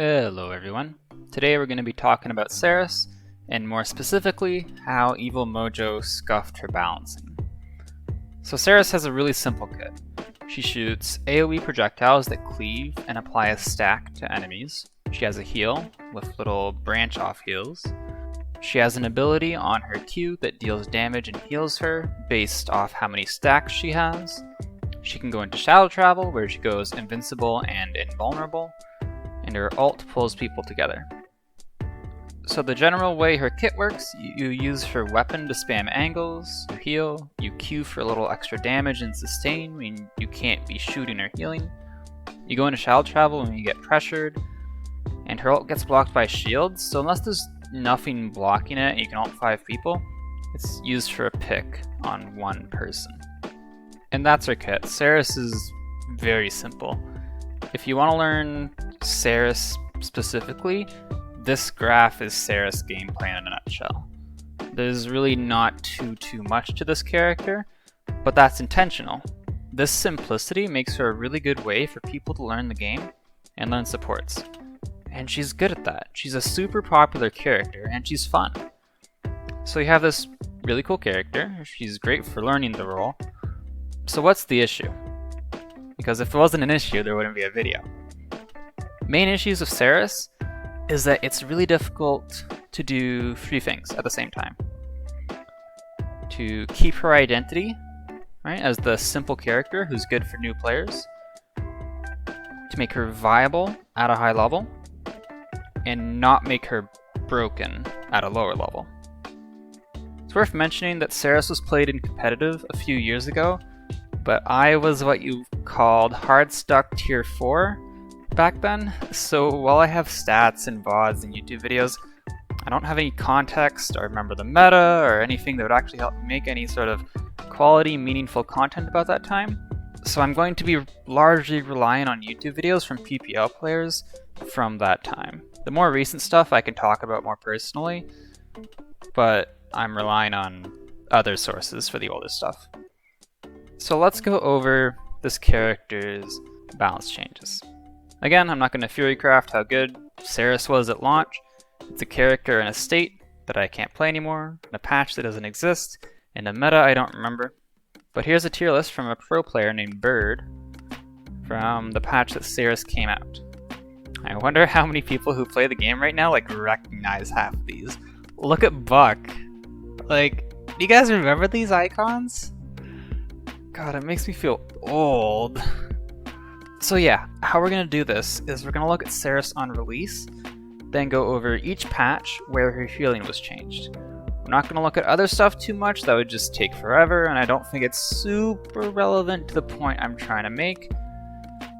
Hello everyone. Today we're going to be talking about Seris, and more specifically, how Evil Mojo scuffed her balancing. So Seris has a really simple kit. She shoots AoE projectiles that cleave and apply a stack to enemies. She has a heal with little branch off heals. She has an ability on her Q that deals damage and heals her based off how many stacks she has. She can go into shadow travel where she goes invincible and invulnerable. And her ult pulls people together. So the general way her kit works, you use her weapon to spam angles, you heal, you Q for a little extra damage and sustain when you can't be shooting or healing. You go into shadow travel when you get pressured, and her ult gets blocked by shields, so unless there's nothing blocking it and you can ult 5 people, it's used for a pick on one person. And that's her kit. Seris is very simple. If you want to learn Seris specifically, this graph is Seris gameplay in a nutshell. There's really not too much to this character, but that's intentional. This simplicity makes her a really good way for people to learn the game and learn supports. And she's good at that. She's a super popular character and she's fun. So you have this really cool character, she's great for learning the role. So what's the issue? Because if it wasn't an issue, there wouldn't be a video. Main issues of Seris is that it's really difficult to do 3 things at the same time. To keep her identity, right, as the simple character who's good for new players. To make her viable at a high level. And not make her broken at a lower level. It's worth mentioning that Seris was played in competitive a few years ago, but I was what you called hard stuck tier 4 back then, so while I have stats and VODs and YouTube videos, I don't have any context or remember the meta or anything that would actually help me make any sort of quality, meaningful content about that time. So I'm going to be largely relying on YouTube videos from PPL players from that time. The more recent stuff I can talk about more personally, but I'm relying on other sources for the older stuff. So let's go over this character's balance changes. Again, I'm not going to Furycraft how good Seris was at launch. It's a character in a state that I can't play anymore, in a patch that doesn't exist, in a meta I don't remember. But here's a tier list from a pro player named Bird from the patch that Seris came out. I wonder how many people who play the game right now recognize half of these. Look at Buck. Do you guys remember these icons? God, it makes me feel old. So yeah, how we're going to do this is we're going to look at Seris on release, then go over each patch where her healing was changed. We're not going to look at other stuff too much, that would just take forever, and I don't think it's super relevant to the point I'm trying to make.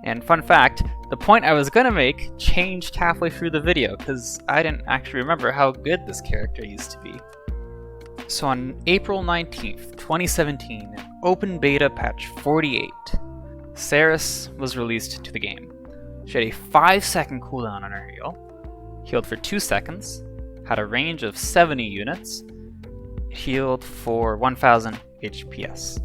And fun fact, the point I was going to make changed halfway through the video, because I didn't actually remember how good this character used to be. So on April 19th, 2017, Open Beta Patch 48, Seris was released to the game. She had a 5-second cooldown on her heal, healed for 2 seconds, had a range of 70 units, healed for 1000 HPS.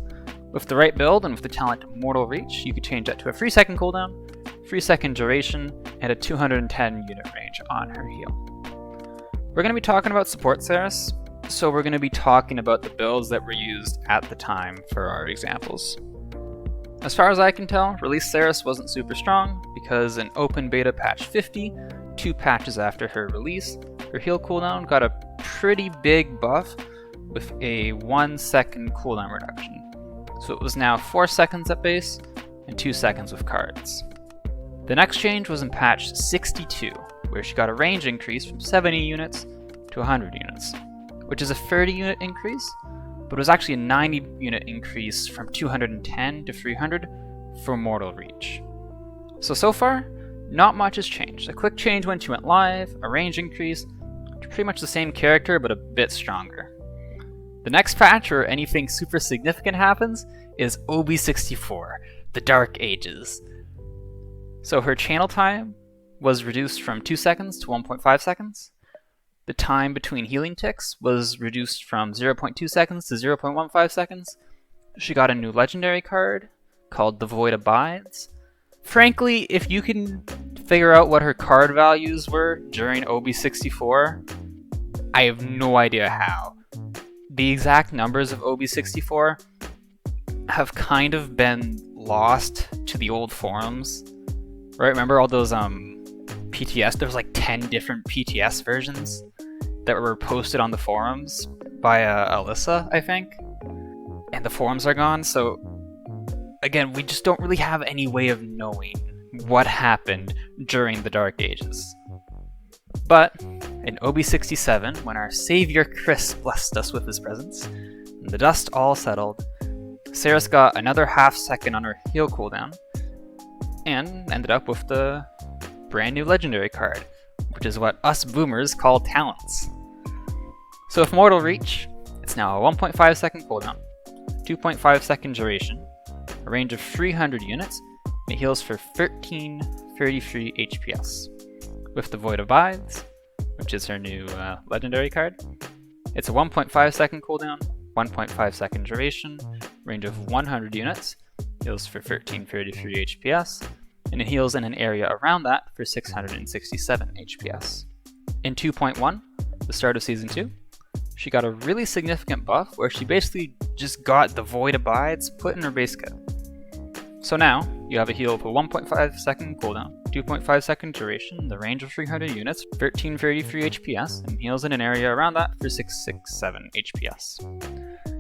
With the right build and with the talent Mortal Reach, you could change that to a 3-second cooldown, 3-second duration, and a 210 unit range on her heal. We're going to be talking about support Seris, so we're going to be talking about the builds that were used at the time for our examples. As far as I can tell, release Seris wasn't super strong because in Open Beta Patch 50, 2 patches after her release, her heal cooldown got a pretty big buff with a 1-second cooldown reduction. So it was now 4 seconds at base and 2 seconds with cards. The next change was in patch 62, where she got a range increase from 70 units to 100 units, which is a 30 unit increase, but it was actually a 90 unit increase from 210 to 300 for Mortal Reach. So far, not much has changed. A quick change when she went live, a range increase, pretty much the same character but a bit stronger. The next patch where anything super significant happens is OB64, the Dark Ages. So her channel time was reduced from 2 seconds to 1.5 seconds. The time between healing ticks was reduced from 0.2 seconds to 0.15 seconds. She got a new legendary card called The Void Abides. Frankly, if you can figure out what her card values were during OB64. I have no idea how. The exact numbers of OB64 have kind of been lost to the old forums. Right? Remember all those PTS? There was like 10 different PTS versions that were posted on the forums by Alyssa, I think. And the forums are gone, so again, we just don't really have any way of knowing what happened during the Dark Ages. But in OB67, when our savior Chris blessed us with his presence, and the dust all settled, Seris got another half second on her heal cooldown, and ended up with the brand new legendary card, which is what us boomers call talents. So with Mortal Reach, it's now a 1.5 second cooldown, 2.5 second duration, a range of 300 units, and it heals for 1333 HPS. With the Void Abides, which is her new legendary card, it's a 1.5 second cooldown, 1.5 second duration, range of 100 units, heals for 1333 HPS, and it heals in an area around that for 667 HPS. In 2.1, the start of Season 2, she got a really significant buff where she basically just got the Void Abides put in her base kit. So now, you have a heal of a 1.5 second cooldown, 2.5 second duration, the range of 300 units, 1333 HPS, and heals in an area around that for 667 HPS.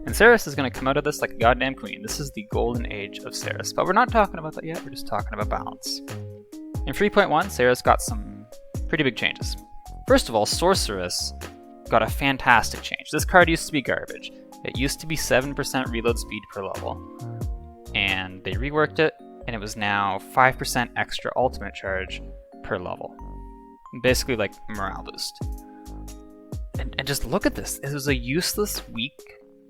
And Seris is going to come out of this like a goddamn queen. This is the golden age of Seris, but we're not talking about that yet, we're just talking about balance. In 3.1, Seris got some pretty big changes. First of all, Sorceress got a fantastic change. This card used to be garbage. It used to be 7% reload speed per level, and they reworked it, and it was now 5% extra ultimate charge per level. Basically like morale boost. And just look at this. It was a useless, weak,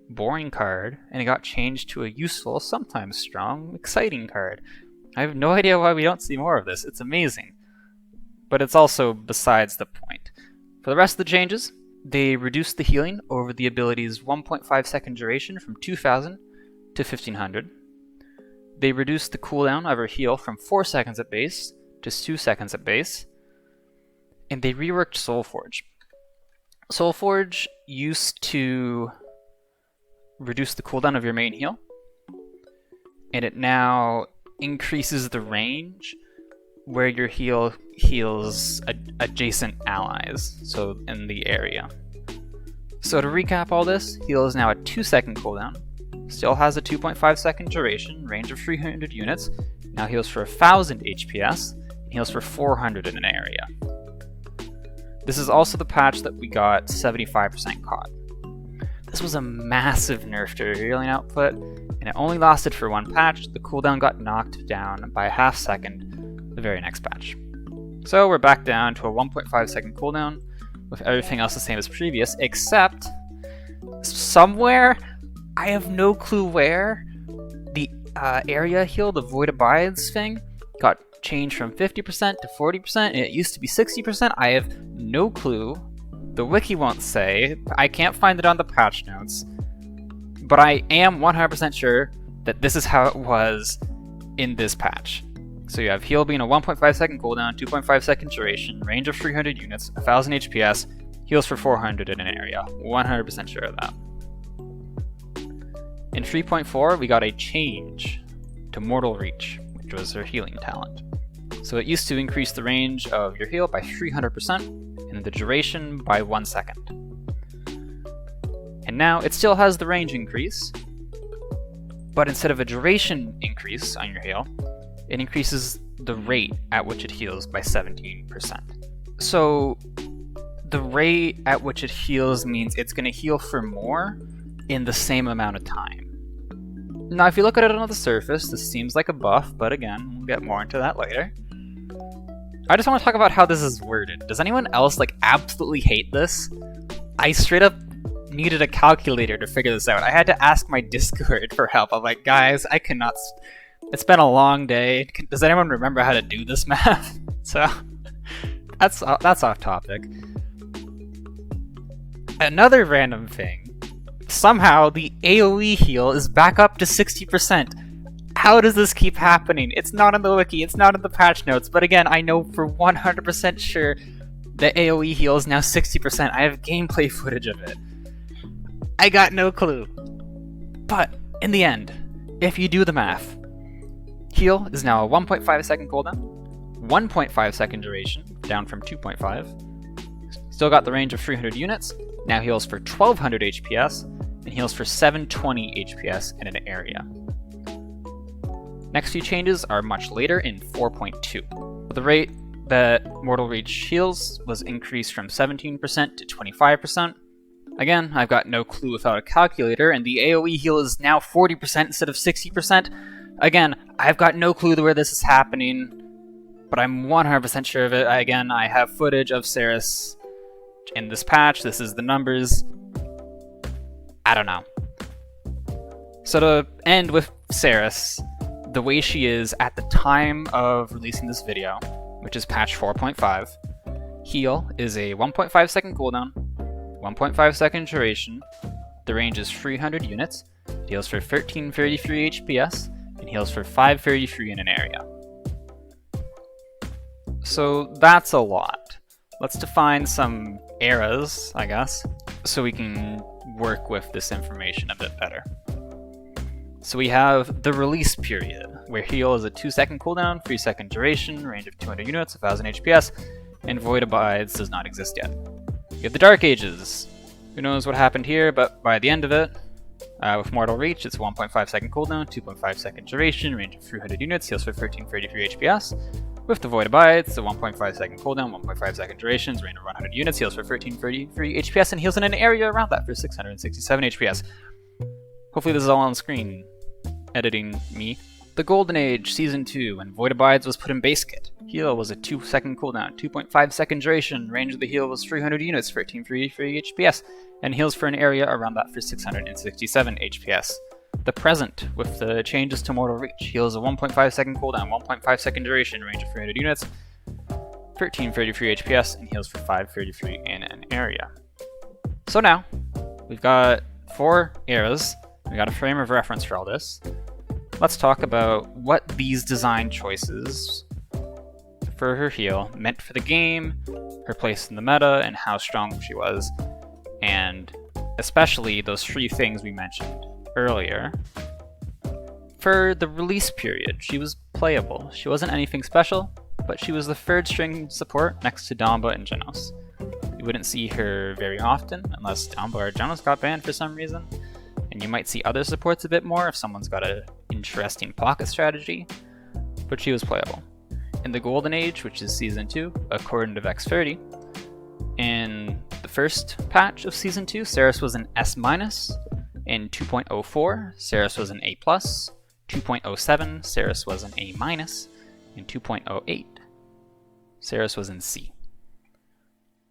boring card, and it got changed to a useful, sometimes strong, exciting card. I have no idea why we don't see more of this. It's amazing. But it's also besides the point. For the rest of the changes, they reduced the healing over the ability's 1.5 second duration from 2000 to 1500. They reduced the cooldown of her heal from 4 seconds at base to 2 seconds at base. And they reworked Soulforge. Soulforge used to reduce the cooldown of your main heal, and it now increases the range where your heal heals adjacent allies, so in the area. So to recap all this, heal is now a 2 second cooldown, still has a 2.5 second duration, range of 300 units, now heals for 1000 HPS, and heals for 400 in an area. This is also the patch that we got 75% caught. This was a massive nerf to her healing output, and it only lasted for one patch. The cooldown got knocked down by a half second the very next patch. So we're back down to a 1.5 second cooldown, with everything else the same as previous, except somewhere, I have no clue where, the area heal, the Void Abides thing, got changed from 50% to 40%, and it used to be 60%. I have no clue. The wiki won't say. I can't find it on the patch notes. But I am 100% sure that this is how it was in this patch. So you have heal being a 1.5 second cooldown, 2.5 second duration, range of 300 units, 1000 HPS, heals for 400 in an area. 100% sure of that. In 3.4, we got a change to Mortal Reach, which was her healing talent. So it used to increase the range of your heal by 300% and the duration by 1 second. And now it still has the range increase, but instead of a duration increase on your heal, it increases the rate at which it heals by 17%. So the rate at which it heals means it's going to heal for more in the same amount of time. Now if you look at it on the surface, this seems like a buff, but again, we'll get more into that later. I just want to talk about how this is worded. Does anyone else absolutely hate this? I straight up needed a calculator to figure this out. I had to ask my Discord for help. I'm like, guys, I cannot... It's been a long day. Does anyone remember how to do this math? So, that's off topic. Another random thing. Somehow, the AoE heal is back up to 60%. How does this keep happening? It's not in the wiki, it's not in the patch notes, but again, I know for 100% sure the AoE heal is now 60%. I have gameplay footage of it. I got no clue. But in the end, if you do the math, heal is now a 1.5 second cooldown, 1.5 second duration, down from 2.5. Still got the range of 300 units, now heals for 1200 HPS, and heals for 720 HPS in an area. Next few changes are much later in 4.2. The rate that Mortal Reach heals was increased from 17% to 25%. Again, I've got no clue without a calculator, and the AoE heal is now 40% instead of 60%. Again, I've got no clue where this is happening, but I'm 100% sure of it. Again, I have footage of Seris in this patch. This is the numbers. I don't know. So to end with Seris, the way she is at the time of releasing this video, which is patch 4.5, heal is a 1.5 second cooldown, 1.5 second duration, the range is 300 units, heals for 1333 HPS, and heals for 533 in an area. So that's a lot. Let's define some eras, I guess, so we can work with this information a bit better. So we have the release period, where heal is a 2 second cooldown, 3 second duration, range of 200 units, 1000 HPS, and Void Abides does not exist yet. You have the Dark Ages. Who knows what happened here, but by the end of it, with Mortal Reach, it's 1.5 second cooldown, 2.5 second duration, range of 300 units, heals for 1333 HPS. With the Void Abides, the 1.5 second cooldown, 1.5 second durations, range of 100 units, heals for 1333 HPS, and heals in an area around that for 667 HPS. Hopefully this is all on screen. Editing me. The Golden Age Season 2, when Void Abides was put in base kit. Heal was a 2 second cooldown, 2.5 second duration, range of the heal was 300 units, 1333 HPS, and heals for an area around that for 667 HPS. The present, with the changes to Mortal Reach, heals a 1.5 second cooldown, 1.5 second duration, range of 300 units, 1333 HPS, and heals for 533 in an area. So now, we've got 4 eras, we got a frame of reference for all this. Let's talk about what these design choices for her heal meant for the game, her place in the meta, and how strong she was, and especially those 3 things we mentioned earlier. For the release period, she was playable. She wasn't anything special, but she was the 3rd string support next to Damba and Genos. You wouldn't see her very often unless Damba or Genos got banned for some reason, and you might see other supports a bit more if someone's got an interesting pocket strategy, but she was playable. In the Golden Age, which is Season 2, according to Vex30, in the first patch of Season 2, Seris was an S-. In 2.04, Seris was an A+. 2.07, Seris was an A-. In 2.08, Seris was in C.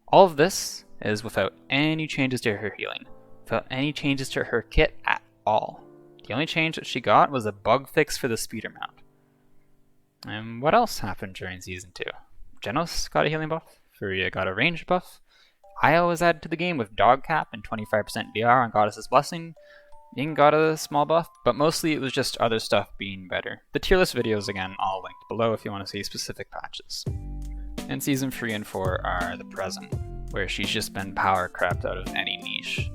All of this is without any changes to her healing, without any changes to her kit at all. The only change that she got was a bug fix for the speeder mount. And what else happened during Season 2? Genos got a healing buff, Furia got a range buff, Io was added to the game with Dog Cap and 25% DR on Goddess's Blessing, Ying got a small buff, but mostly it was just other stuff being better. The tier list videos, again, all linked below if you want to see specific patches. And Season 3 and 4 are the present, where she's just been power crept out of any niche.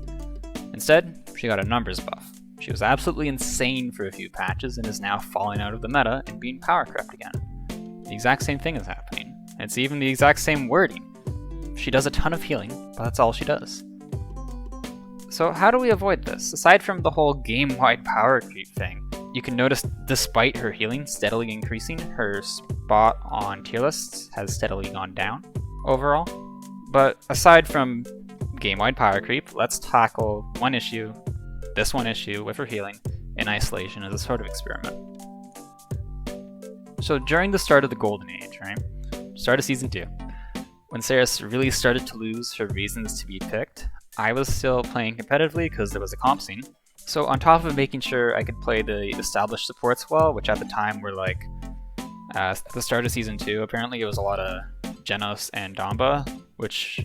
Instead, she got a numbers buff. She was absolutely insane for a few patches and is now falling out of the meta and being power crept again. The exact same thing is happening. It's even the exact same wording. She does a ton of healing, but that's all she does. So how do we avoid this? Aside from the whole game-wide power creep thing, you can notice despite her healing steadily increasing, her spot on tier lists has steadily gone down overall. But aside from game-wide power creep, let's tackle this one issue with her healing in isolation as a sort of experiment. So during the start of the Golden Age, right? Start of Season 2, when Seris really started to lose her reasons to be picked, I was still playing competitively because there was a comp scene. So on top of making sure I could play the established supports well, which at the time were like, at the start of Season 2, apparently it was a lot of Genos and Damba, which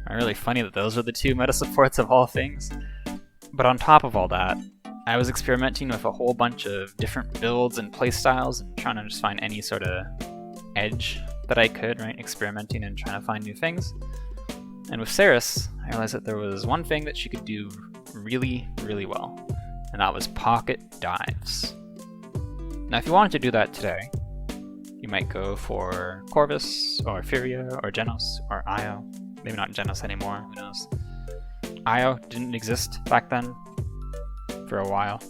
are really funny that those are the 2 meta supports of all things. But on top of all that, I was experimenting with a whole bunch of different builds and playstyles and trying to just find any sort of edge that I could, right? Experimenting and trying to find new things. And with Seris, I realized that there was one thing that she could do really, really well, and that was pocket dives. Now, if you wanted to do that today, you might go for Corvus, or Furia, or Genos, or Io. Maybe not Genos anymore, who knows. Io didn't exist back then for a while.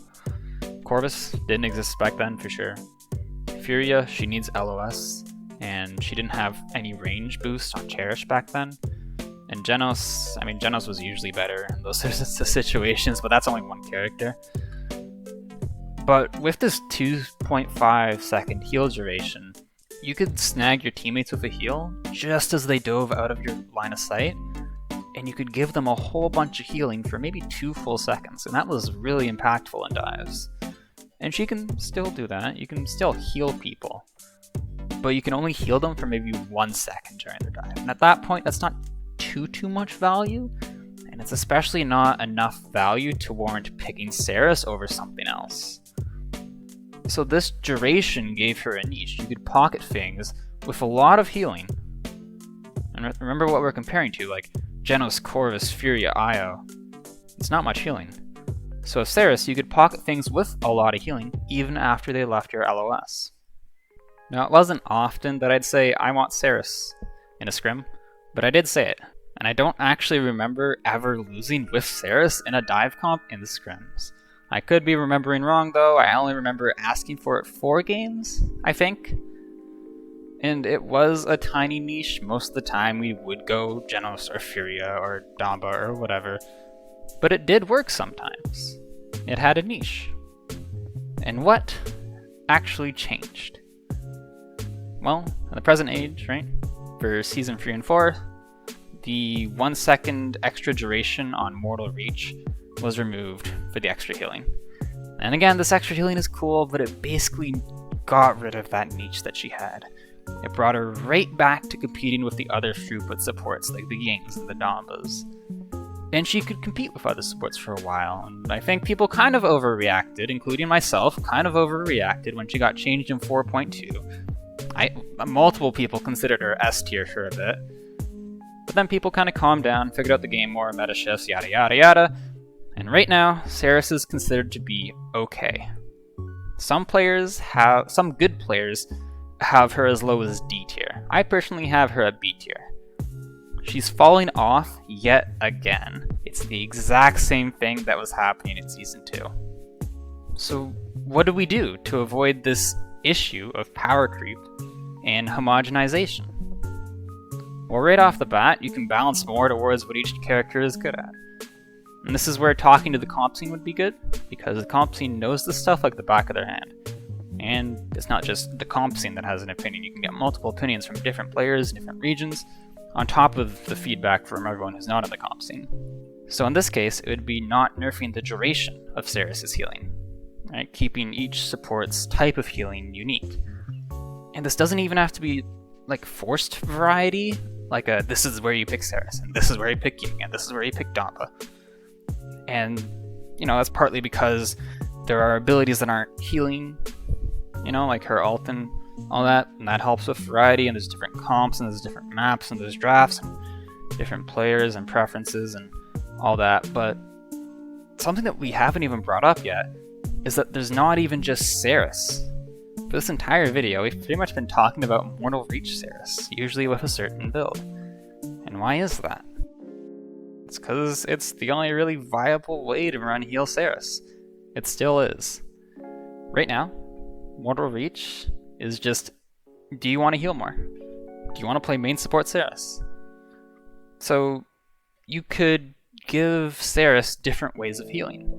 Corvus didn't exist back then for sure. Furia, she needs LOS, and she didn't have any range boost on Cherish back then. And Genos, I mean, Genos was usually better in those sorts of situations, but that's only one character. But with this 2.5 second heal duration, you could snag your teammates with a heal just as they dove out of your line of sight, and you could give them a whole bunch of healing for maybe 2 full seconds, and that was really impactful in dives. And she can still do that, you can still heal people, but you can only heal them for maybe 1 second during their dive. And at that point, that's not too much value, and it's especially not enough value to warrant picking Seris over something else. So this duration gave her a niche. You could pocket things with a lot of healing. And remember what we're comparing to, like Genos, Corvus, Furia, Io. It's not much healing. So with Seris, you could pocket things with a lot of healing even after they left your LOS. Now, it wasn't often that I'd say I want Seris in a scrim, but I did say it. And I don't actually remember ever losing with Seris in a dive comp in the scrims. I could be remembering wrong though, I only remember asking for it 4 games, I think. And it was a tiny niche. Most of the time we would go Genos or Furia or Damba or whatever. But it did work sometimes. It had a niche. And what actually changed? Well, in the present age, right? For Season 3 and 4, the 1 second extra duration on Mortal Reach was removed for the extra healing. And again, this extra healing is cool, but it basically got rid of that niche that she had. It brought her right back to competing with the other throughput supports like the Yings and the Dambas. And she could compete with other supports for a while, and I think people kind of overreacted, including myself, kind of overreacted when she got changed in 4.2. Multiple people considered her S tier for a bit, but then people kind of calmed down, figured out the game more, meta shifts, yada yada yada, and right now, Seris is considered to be okay. Some good players have her as low as D tier. I personally have her at B tier. She's falling off yet again. It's the exact same thing that was happening in Season 2. So what do we do to avoid this issue of power creep and homogenization? Well, right off the bat, you can balance more towards what each character is good at. And this is where talking to the comp scene would be good, because the comp scene knows this stuff like the back of their hand. And it's not just the comp scene that has an opinion, you can get multiple opinions from different players in different regions, on top of the feedback from everyone who's not in the comp scene. So in this case, it would be not nerfing the duration of Seris' healing, right? Keeping each support's type of healing unique. And this doesn't even have to be like forced variety, like this is where you pick Seris, and this is where you pick Ying, and this is where you pick Damba. And, you know, that's partly because there are abilities that aren't healing, you know, like her ult and all that, and that helps with variety, and there's different comps, and there's different maps, and there's drafts, and different players, and preferences, and all that. But something that we haven't even brought up yet is that there's not even just Seris. For this entire video, we've pretty much been talking about Mortal Reach Seris, usually with a certain build. And why is that? It's because it's the only really viable way to run heal Seris. It still is. Right now, Mortal Reach is just, do you want to heal more? Do you want to play main support Seris? So you could give Seris different ways of healing.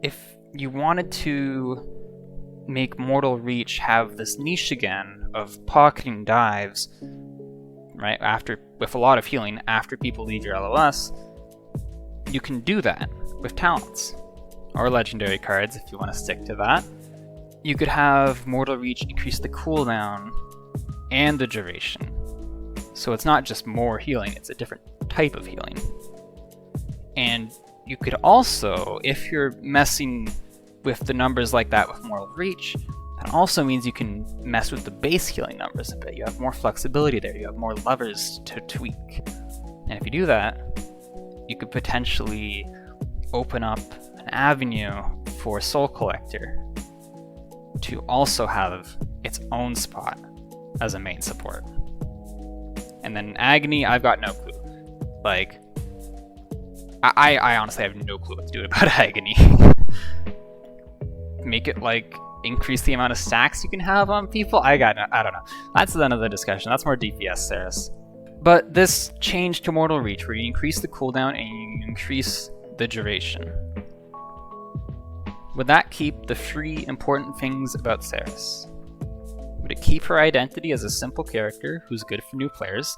If you wanted to make Mortal Reach have this niche again of pocketing dives, right, with a lot of healing after people leave your LOS, you can do that with talents or legendary cards if you want to stick to that. You could have Mortal Reach increase the cooldown and the duration. So it's not just more healing, it's a different type of healing. And you could also, if you're messing with the numbers like that with Mortal Reach, that also means you can mess with the base healing numbers a bit. You have more flexibility there, you have more levers to tweak. And if you do that, you could potentially open up an avenue for Soul Collector to also have its own spot as a main support. And then Agony, I've got no clue. Like, I honestly have no clue what to do about Agony. Make it, like, increase the amount of stacks you can have on people? I don't know. That's another discussion. That's more DPS, Seris. But this change to Mortal Reach, where you increase the cooldown and you increase the duration, would that keep the 3 important things about Seris? Would it keep her identity as a simple character who's good for new players?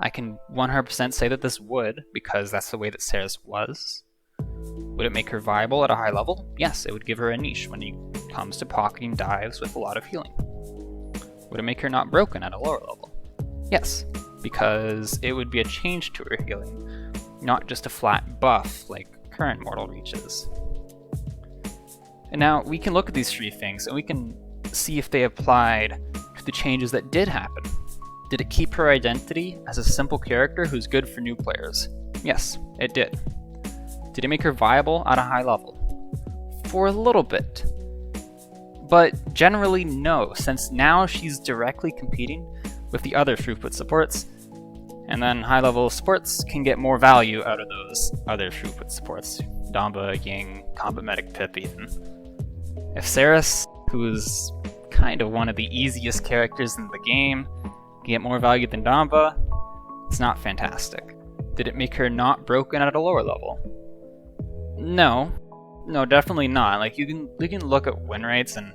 I can 100% say that this would, because that's the way that Seris was. Would it make her viable at a high level? Yes, it would give her a niche when it comes to pocketing dives with a lot of healing. Would it make her not broken at a lower level? Yes, because it would be a change to her healing, not just a flat buff like current Mortal Reach is. And now we can look at these 3 things and we can see if they applied to the changes that did happen. Did it keep her identity as a simple character who's good for new players? Yes, it did. Did it make her viable at a high level? For a little bit. But generally no, since now she's directly competing with the other throughput supports, and then high level supports can get more value out of those other throughput supports. Damba, Ying, Combat Medic, Pip even. If Seris, who's kind of one of the easiest characters in the game, can get more value than Damba, it's not fantastic. Did it make her not broken at a lower level? No, definitely not. Like, you can look at win rates, and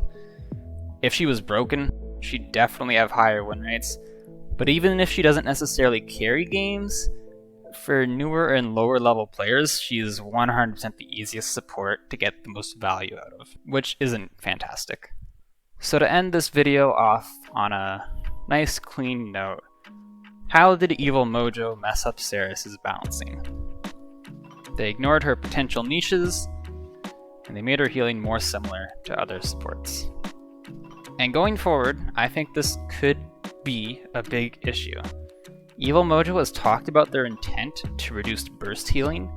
if she was broken, she'd definitely have higher win rates. But even if she doesn't necessarily carry games, for newer and lower level players, she is 100% the easiest support to get the most value out of, which isn't fantastic. So to end this video off on a nice clean note, how did Evil Mojo mess up Seris' balancing? They ignored her potential niches, and they made her healing more similar to other supports. And going forward, I think this could be a big issue. Evil Mojo has talked about their intent to reduce burst healing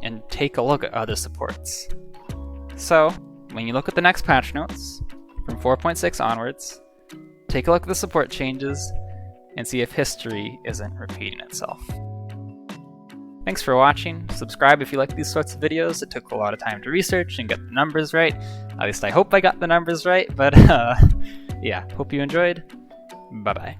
and take a look at other supports. So, when you look at the next patch notes, from 4.6 onwards, take a look at the support changes and see if history isn't repeating itself. Thanks for watching. Subscribe if you like these sorts of videos. It took a lot of time to research and get the numbers right. At least I hope I got the numbers right, but yeah, hope you enjoyed. Bye-bye.